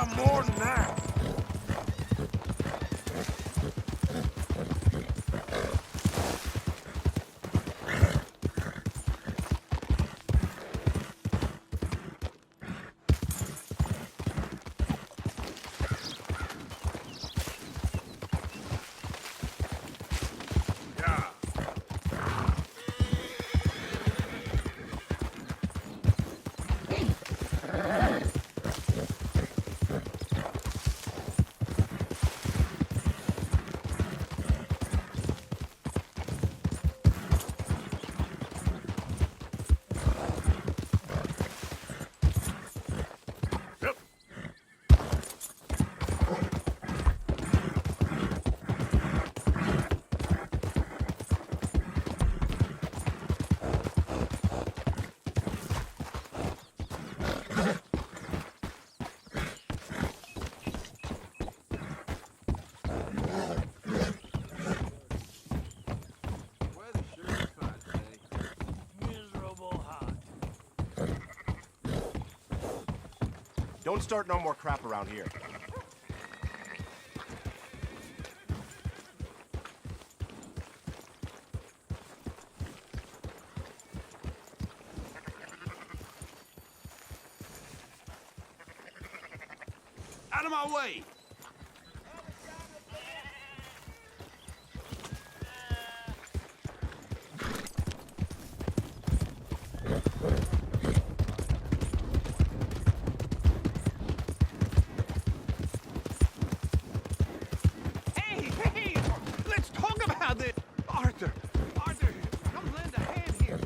got more than that. Don't start no more crap around here. Out of my way! Hey! Let's talk about this! Arthur, come lend a hand here.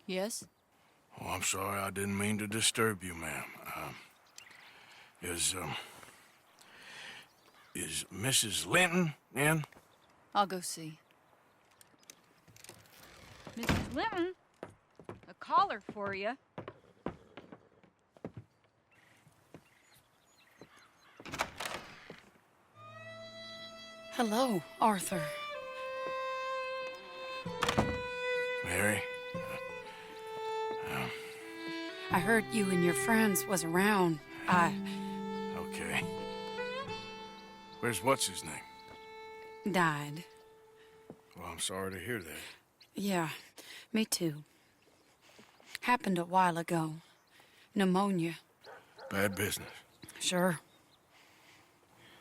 Yes? Oh, I'm sorry, I didn't mean to disturb you, ma'am. Is Mrs. Linton in? I'll go see. Mrs. Linton, a caller for you. Hello, Arthur. Mary? I heard you and your friends was around. Okay. Where's what's-his name? Died. Well, I'm sorry to hear that. Yeah, me too. Happened a while ago. Pneumonia. Bad business. Sure.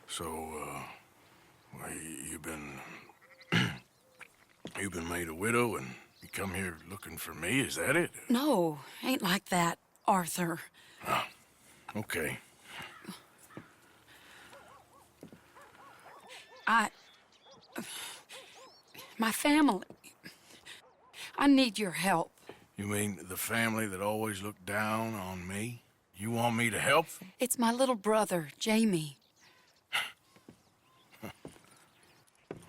So, well, you've been... you've been made a widow and you come here looking for me, is that it? No, ain't like that, Arthur. Oh, okay. My family. I need your help. You mean the family that always looked down on me? You want me to help them? It's my little brother, Jamie.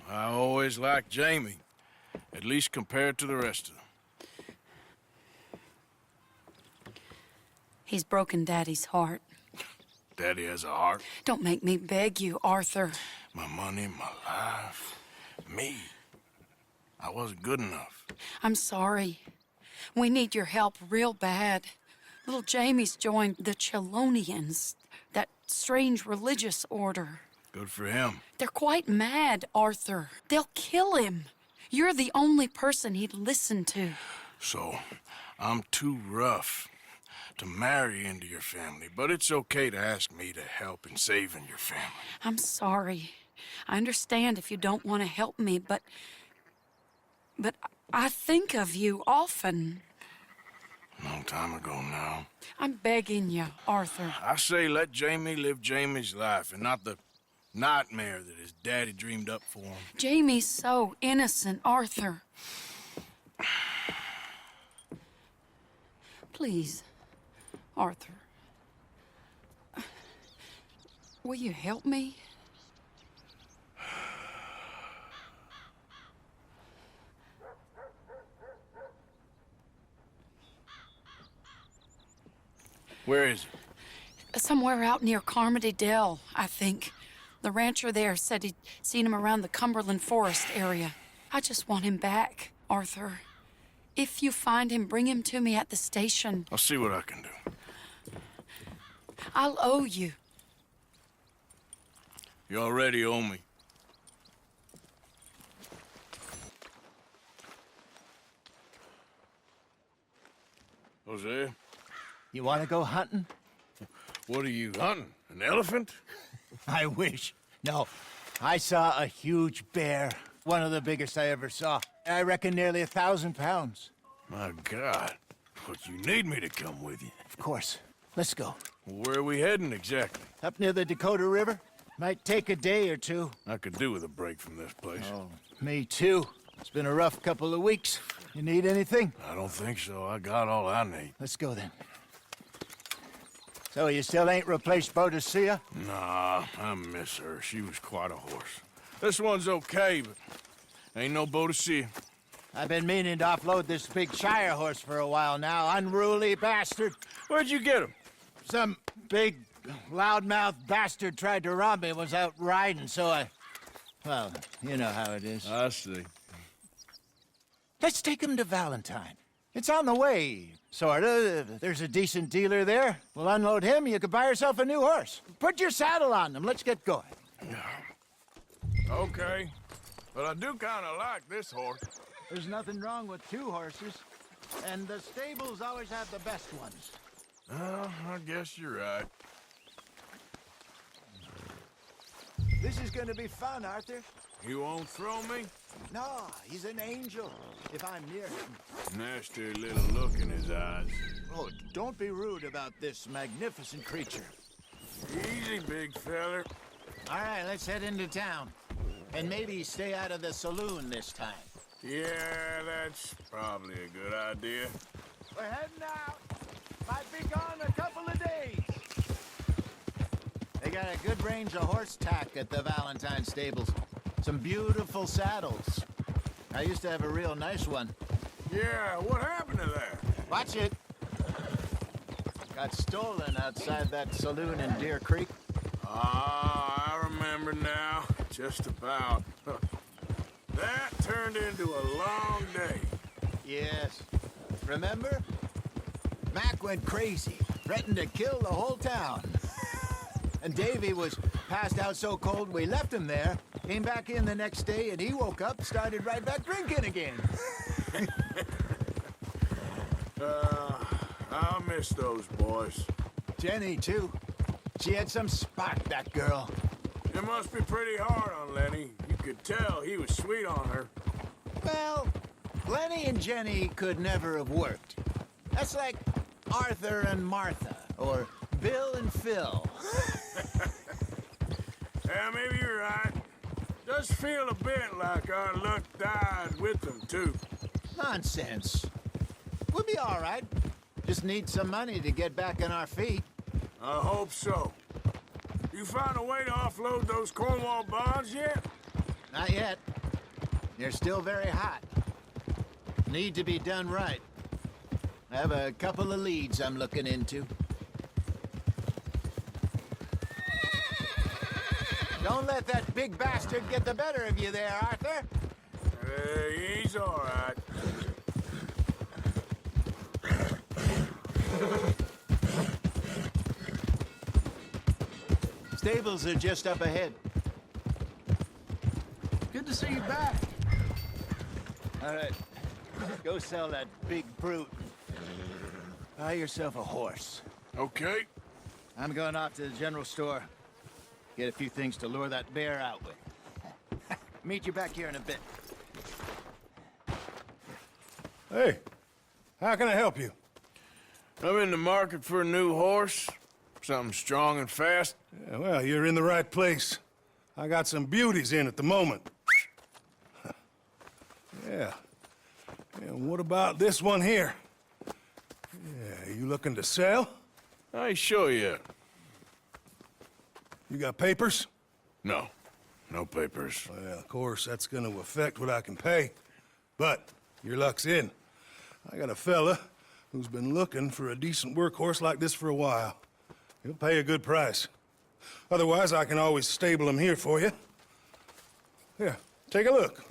I always liked Jamie, at least compared to the rest of them. He's broken Daddy's heart. Daddy has a heart. Don't make me beg you, Arthur. My money, my life, me. I wasn't good enough. I'm sorry. We need your help real bad. Little Jamie's joined the Chelonians, that strange religious order. Good for him. They're quite mad, Arthur. They'll kill him. You're the only person he'd listen to. So, I'm too rough to marry into your family, but it's okay to ask me to help in saving your family. I'm sorry. I understand if you don't want to help me, but I think of you often. Long time ago now. I'm begging you, Arthur. I say let Jamie live Jamie's life and not the nightmare that his daddy dreamed up for him. Jamie's so innocent, Arthur. Please, Arthur. Will you help me? Where is he? Somewhere out near Carmody Dell, I think. The rancher there said he'd seen him around the Cumberland Forest area. I just want him back, Arthur. If you find him, bring him to me at the station. I'll see what I can do. I'll owe you. You already owe me. Jose, You want to go hunting? what are you hunting? An elephant? I wish. No, I saw a huge bear. One of the biggest I ever saw. I reckon nearly 1,000 pounds. My God. But you need me to come with you. Of course. Let's go. Where are we heading exactly? Up near the Dakota River. Might take a day or two. I could do with a break from this place. Oh, me too. It's been a rough couple of weeks. You need anything? I don't think so. I got all I need. Let's go then. So you still ain't replaced Boadicea? Nah, I miss her. She was quite a horse. This one's okay, but ain't no Boadicea. I've been meaning to offload this big Shire horse for a while now. Unruly bastard. Where'd you get him? Some big, loudmouth bastard tried to rob me and was out riding, so I... Well, you know how it is. I see. Let's take him to Valentine. It's on the way, sorta. There's a decent dealer there. We'll unload him, you could buy yourself a new horse. Put your saddle on him, let's get going. Okay. But I do kind of like this horse. There's nothing wrong with two horses, and the stables always have the best ones. I guess you're right. This is gonna be fun, Arthur. You won't throw me? No, he's an angel, if I'm near him. Nasty little look in his eyes. Oh, don't be rude about this magnificent creature. Easy, big feller. All right, let's head into town. And maybe stay out of the saloon this time. Yeah, that's probably a good idea. We're heading out. Might be gone a couple of days. They got a good range of horse tack at the Valentine stables. Some beautiful saddles. I used to have a real nice one. Yeah, what happened to that? Watch it. Got stolen outside that saloon in Deer Creek. Ah, I remember now. Just about. That turned into a long day. Yes. Remember? Mac went crazy, threatened to kill the whole town. And Davy was passed out so cold we left him there, came back in the next day, and he woke up, started right back drinking again. I'll miss those boys. Jenny, too. She had some spot, that girl. It must be pretty hard on Lenny. You could tell he was sweet on her. Well, Lenny and Jenny could never have worked. That's like Arthur and Martha, or Bill and Phil. Yeah, maybe you're right. Does feel a bit like our luck died with them, too. Nonsense. We'll be all right. Just need some money to get back on our feet. I hope so. You found a way to offload those Cornwall bonds yet? Not yet. They're still very hot. Need to be done right. I have a couple of leads I'm looking into. Don't let that big bastard get the better of you there, Arthur. He's all right. Stables are just up ahead. Good to see you back. All right, go sell that big brute. Buy yourself a horse. Okay. I'm going off to the general store. Get a few things to lure that bear out with. Meet you back here in a bit. Hey, how can I help you? I'm in the market for a new horse. Something strong and fast. Yeah, well, you're in the right place. I got some beauties in at the moment. Yeah. And what about this one here? Yeah, you looking to sell? I ain't sure yet. You got papers? No. No papers. Well, of course, that's gonna affect what I can pay. But your luck's in. I got a fella who's been looking for a decent workhorse like this for a while. He'll pay a good price. Otherwise, I can always stable him here for you. Here, take a look.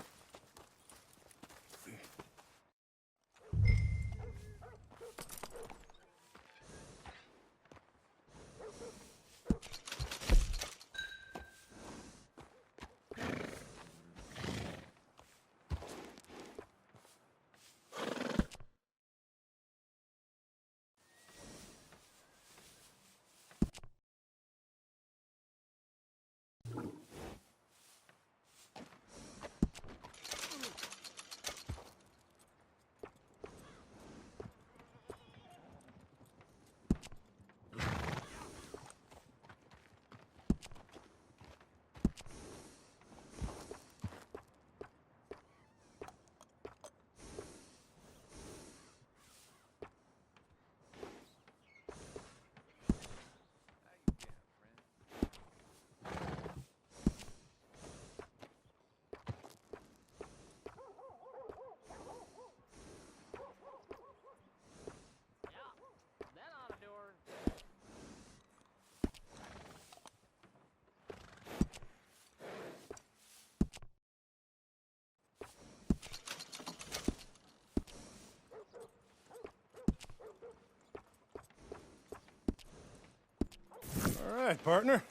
All right, partner.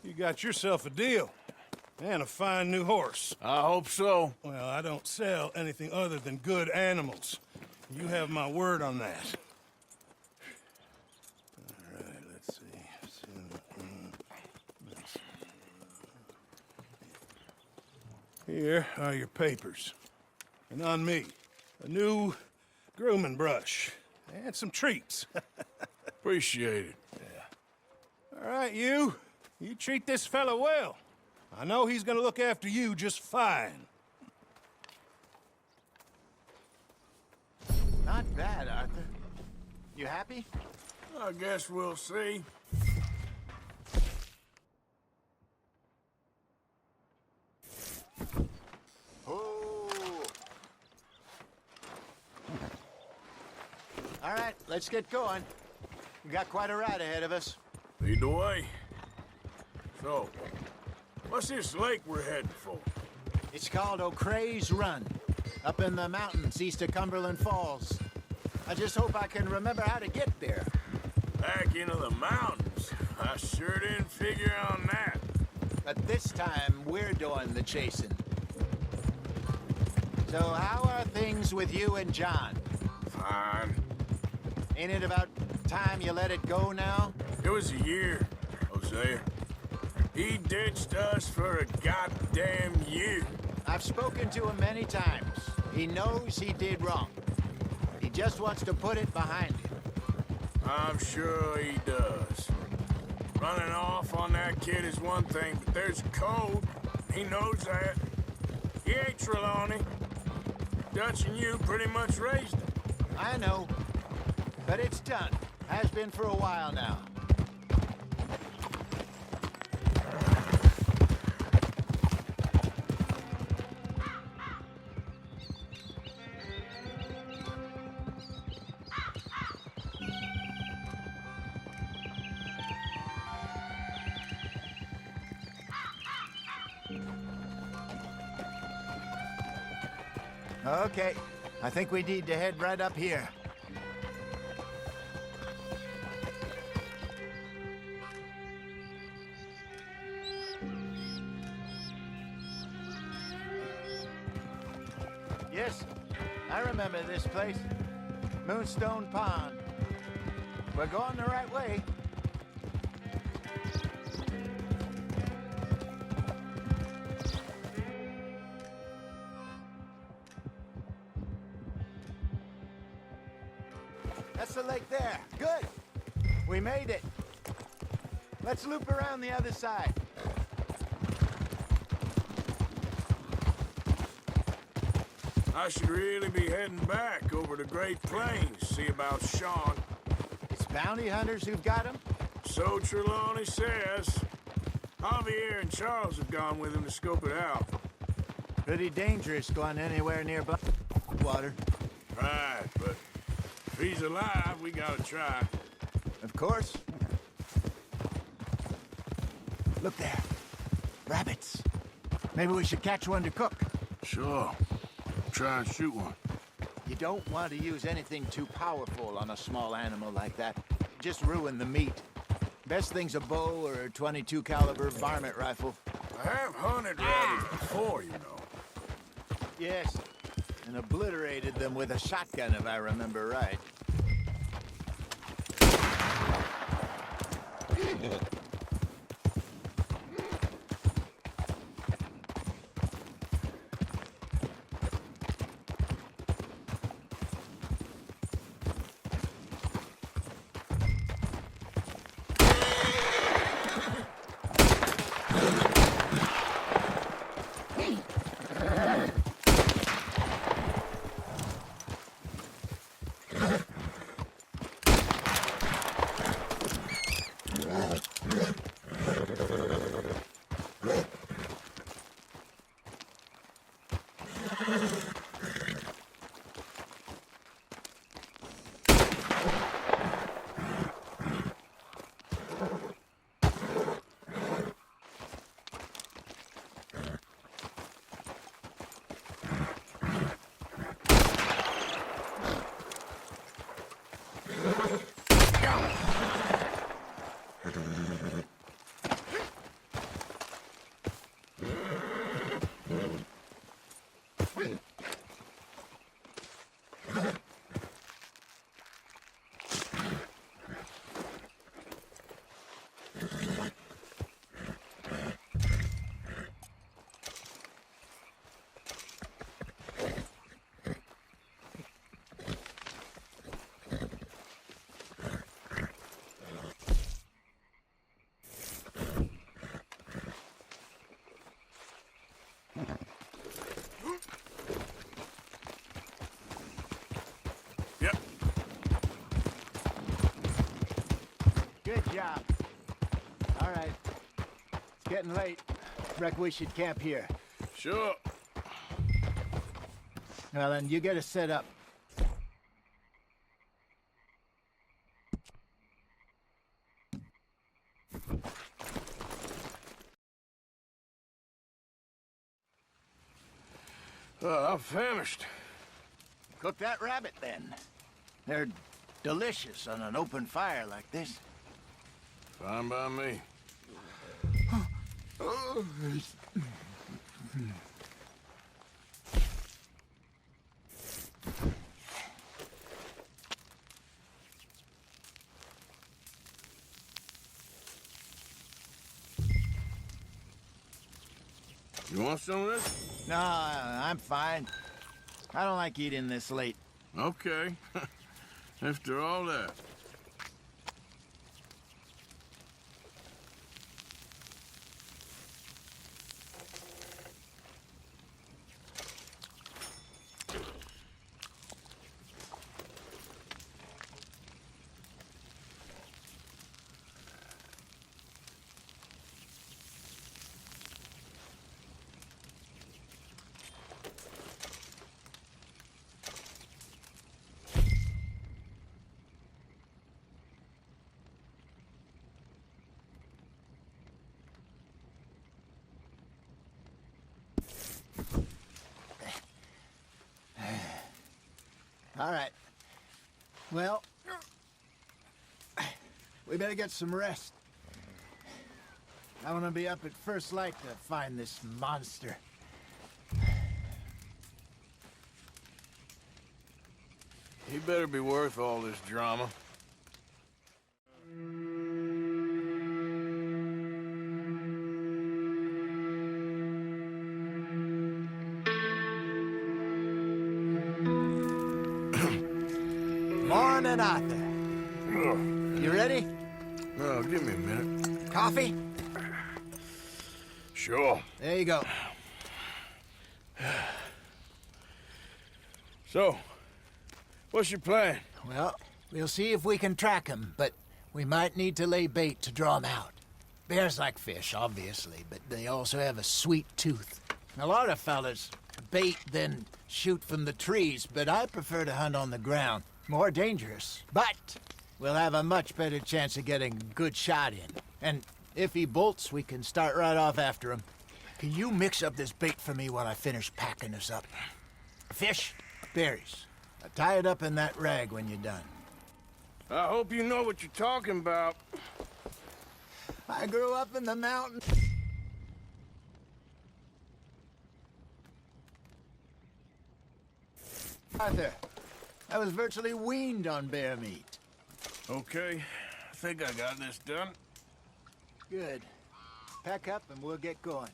You got yourself a deal. And a fine new horse. I hope so. Well, I don't sell anything other than good animals. You have my word on that. All right, let's see. Here are your papers. And on me, a new grooming brush. And some treats. Appreciate it. All right, you. You treat this fella well. I know he's gonna look after you just fine. Not bad, Arthur. You happy? I guess we'll see. Oh. All right, let's get going. We got quite a ride ahead of us. Lead the way. So, what's this lake we're heading for? It's called O'Creagh's Run, up in the mountains east of Cumberland Falls. I just hope I can remember how to get there. Back into the mountains? I sure didn't figure on that. But this time, we're doing the chasing. So how are things with you and John? Fine. Ain't it about time you let it go now? It was a year, Hosea. He ditched us for a goddamn year. I've spoken to him many times. He knows he did wrong. He just wants to put it behind him. I'm sure he does. Running off on that kid is one thing, but there's code. He knows that. He ain't Trelawney. Dutch and you pretty much raised him. I know. But it's done. Has been for a while now. Okay, I think we need to head right up here. Yes, I remember this place. Moonstone Pond. We're going the right way. That's the lake there. Good. We made it. Let's loop around the other side. I should really be heading back over the Great Plains, see about Sean. It's bounty hunters who've got him? So Trelawney says. Javier and Charles have gone with him to scope it out. Pretty dangerous going anywhere near water. Right, but if he's alive, we gotta try. Of course. Look there. Rabbits. Maybe we should catch one to cook. Sure. Try and shoot one. You don't want to use anything too powerful on a small animal like that. Just ruin the meat. Best thing's a bow or a .22 caliber varmint rifle. I have hunted rabbits before, you know. Yes, and obliterated them with a shotgun, if I remember right. Yep. Good job. All right. It's getting late. Reckon we should camp here. Sure. Well, then, you get us set up. I'm famished. Cook that rabbit, then. They're delicious on an open fire like this. Fine by me. You want some of this? No, I'm fine. I don't like eating this late. Okay. After all that. All right. Well, we better get some rest. I want to be up at first light to find this monster. He better be worth all this drama. Morning, Arthur. You ready? Oh, give me a minute. Coffee? Sure. There you go. So, what's your plan? Well, we'll see if we can track him, but we might need to lay bait to draw him out. Bears like fish, obviously, but they also have a sweet tooth. A lot of fellas bait, then shoot from the trees, but I prefer to hunt on the ground. More dangerous, but we'll have a much better chance of getting a good shot in. And if he bolts, we can start right off after him. Can you mix up this bait for me while I finish packing this up? Fish, berries. Tie it up in that rag when you're done. I hope you know what you're talking about. I grew up in the mountains. Arthur, I was virtually weaned on bear meat. Okay, I think I got this done. Good. Pack up and we'll get going.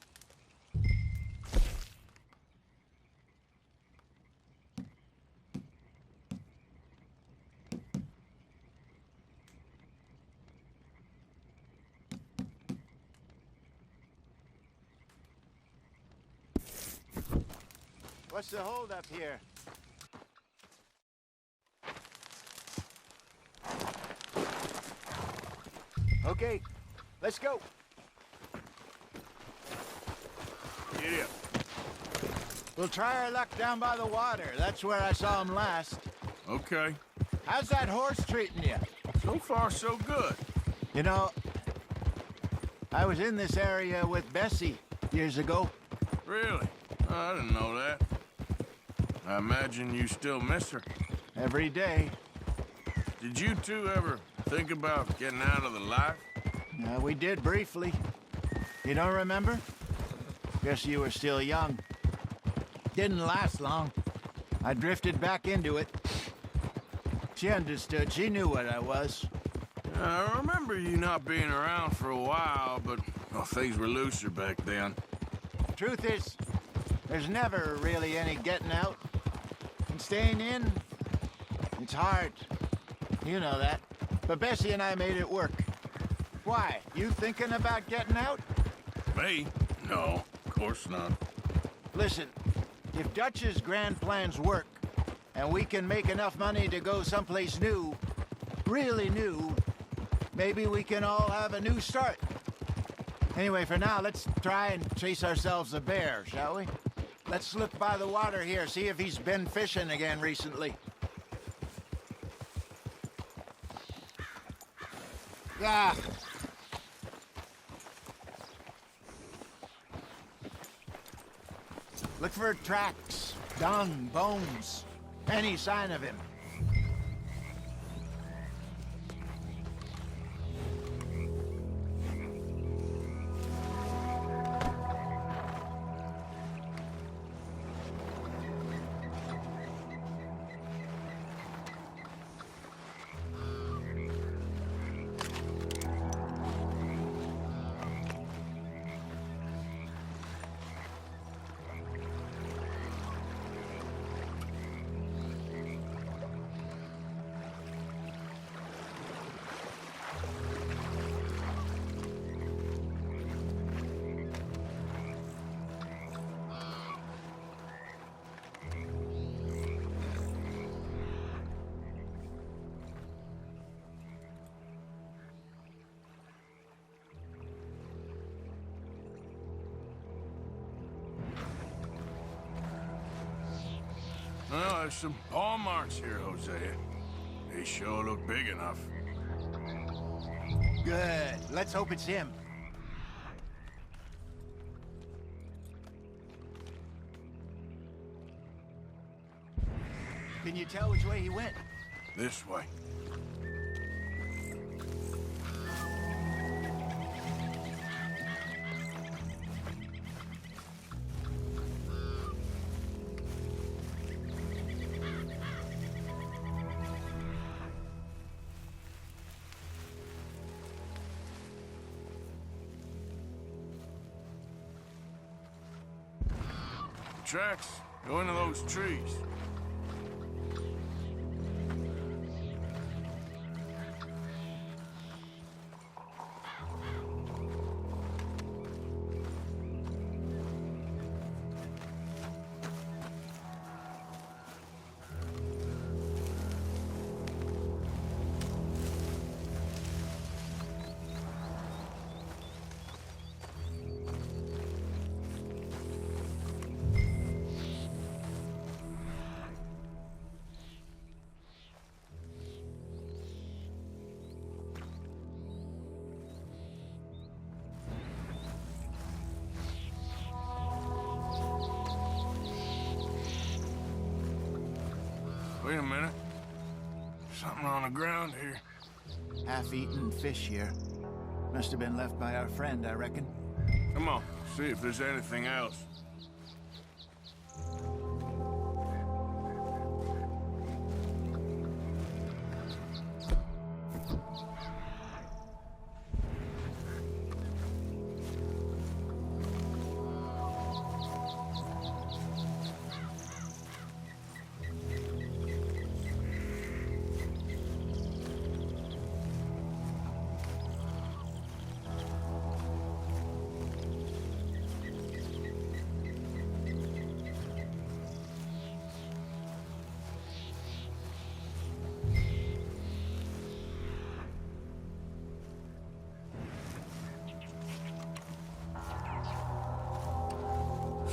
What's the hold up here? Okay, let's go. Get up. We'll try our luck down by the water. That's where I saw him last. Okay. How's that horse treating you? So far, so good. You know, I was in this area with Bessie years ago. Really? I didn't know that. I imagine you still miss her. Every day. Did you two ever think about getting out of the life? We did briefly. You don't remember? Guess you were still young. Didn't last long. I drifted back into it. She understood. She knew what I was. I remember you not being around for a while, but well, things were looser back then. Truth is, there's never really any getting out. And staying in, it's hard. You know that. But Bessie and I made it work. Why? You thinking about getting out? Me? No, of course not. Listen, if Dutch's grand plans work, and we can make enough money to go someplace new, really new, maybe we can all have a new start. Anyway, for now, let's try and chase ourselves a bear, shall we? Let's look by the water here, see if he's been fishing again recently. Ah! Look for tracks, dung, bones, any sign of him. Well, there's some paw marks here, Hosea. They sure look big enough. Good. Let's hope it's him. Can you tell which way he went? This way. Tracks go into those trees. Wait a minute. Something on the ground here. Half-eaten fish here. Must have been left by our friend, I reckon. Come on, see if there's anything else.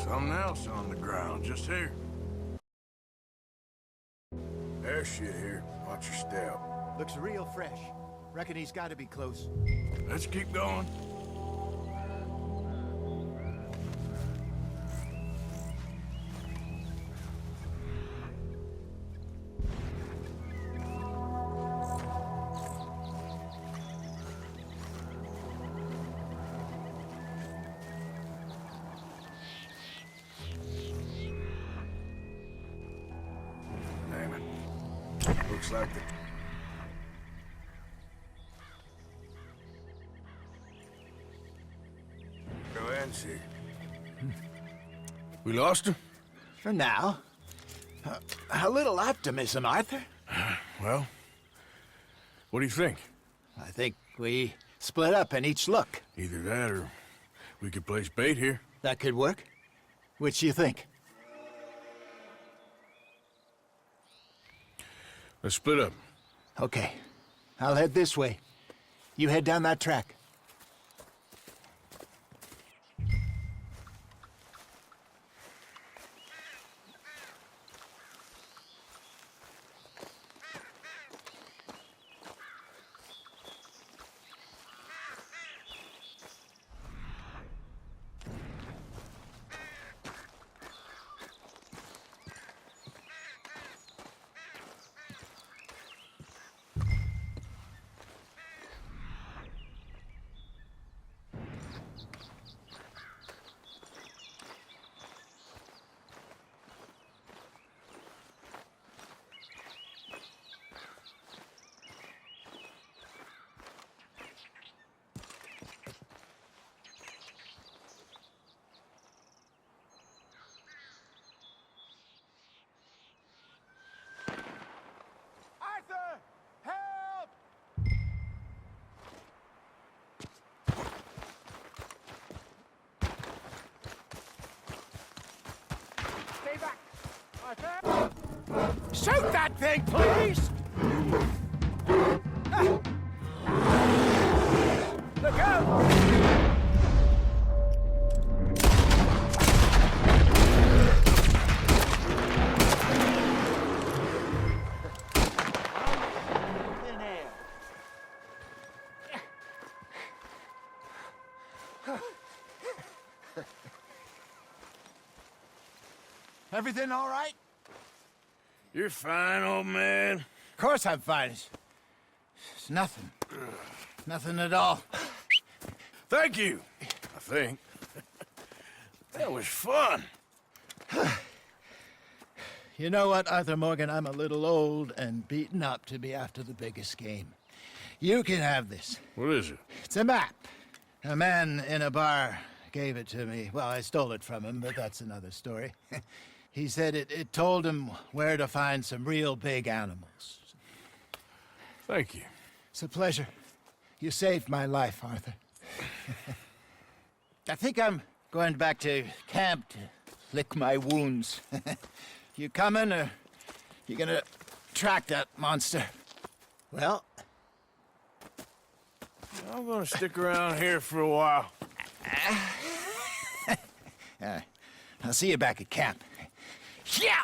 Something else on the ground, just here. There's shit here. Watch your step. Looks real fresh. Reckon he's got to be close. Let's keep going. Looks like the... Go ahead and see. We lost him? For now. A little optimism, Arthur. Well, what do you think? I think we split up and each look. Either that or we could place bait here. That could work. Which do you think? Let's split up. Okay. I'll head this way. You head down that track. Shoot that thing, please! Look out! Everything all right? You're fine, old man. Of course I'm fine. It's nothing. Nothing at all. Thank you, I think. That was fun. You know what, Arthur Morgan? I'm a little old and beaten up to be after the biggest game. You can have this. What is it? It's a map. A man in a bar gave it to me. Well, I stole it from him, but that's another story. He said it told him where to find some real big animals. Thank you. It's a pleasure. You saved my life, Arthur. I think I'm going back to camp to lick my wounds. You coming, or you gonna track that monster? Well, I'm gonna stick around here for a while. I'll see you back at camp. Yeah!